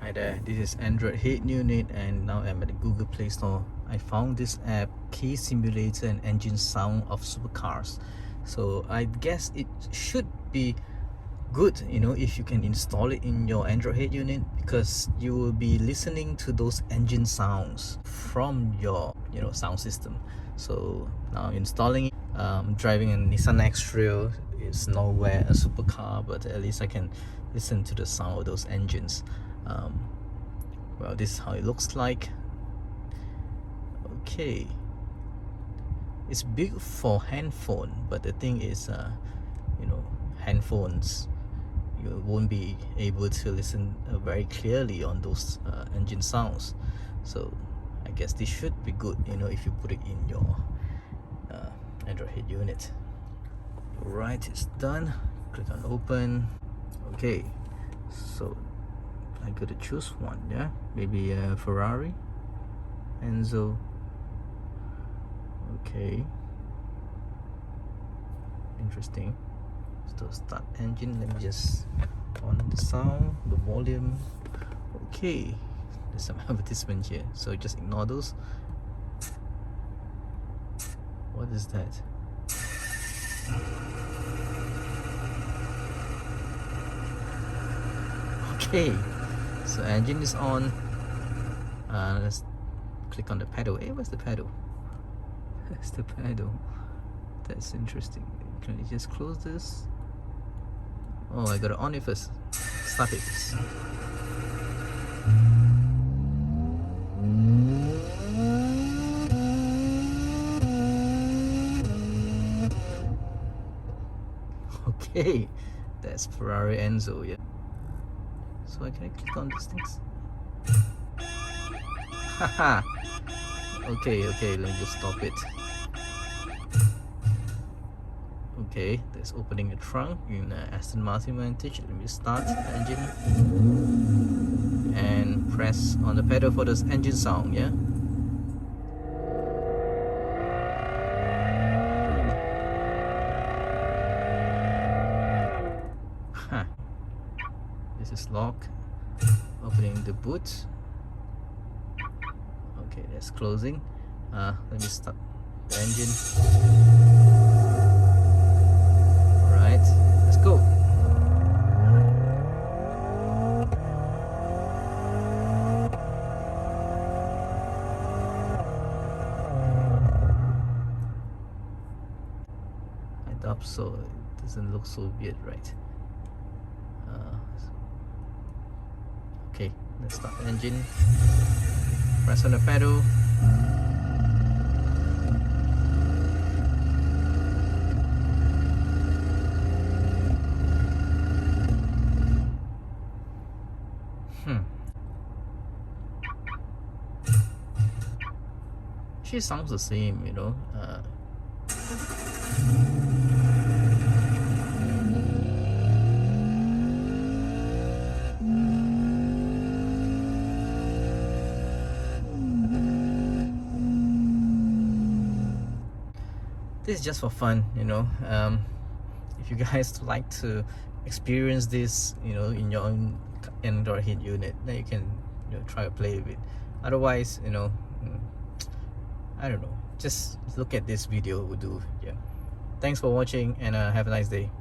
Hi there, this is Android Head Unit and now I'm at the Google Play Store. I found this app, Key Simulator and Engine Sound of Supercars. So I guess it should be good, if you can install it in your Android Head Unit, because you will be listening to those engine sounds from your sound system. So now installing it, driving a Nissan Xtrail is nowhere a supercar, but at least I can listen to the sound of those engines. Well, this is how it looks like. Okay, it's big for handphone, but the thing is, handphones, you won't be able to listen very clearly on those engine sounds. So I guess this should be good, if you put it in your Android Head Unit. Alright, it's done. Click on open. Okay, so I gotta choose one, yeah? Maybe Ferrari, Enzo. Okay, interesting. So start engine. Let me just on the sound, the volume. Okay, there's some advertisement here, so just ignore those. What is that? Okay, so engine is on. Let's click on the pedal. Hey, where's the pedal? That's the pedal. That's interesting. Can you just close this? Oh, I gotta on it first. Start it. Okay, that's Ferrari Enzo, yeah. So I can click on these things. Haha. Okay, let me just stop it. Okay, that's opening a trunk in Aston Martin Vantage. Let me start the engine and press on the pedal for this engine sound, yeah. Huh. This is lock. Opening the boot. Okay, that's closing. Let me start the engine. Alright, let's go. I doubt so. It doesn't look so weird, right? Okay, let's start the engine. Press on the pedal. She sounds the same, This is just for fun, if you guys like to experience this, in your own Android Head Unit, then you can try to play with it. Otherwise, I don't know, just look at this video will do. Yeah, thanks for watching and have a nice day.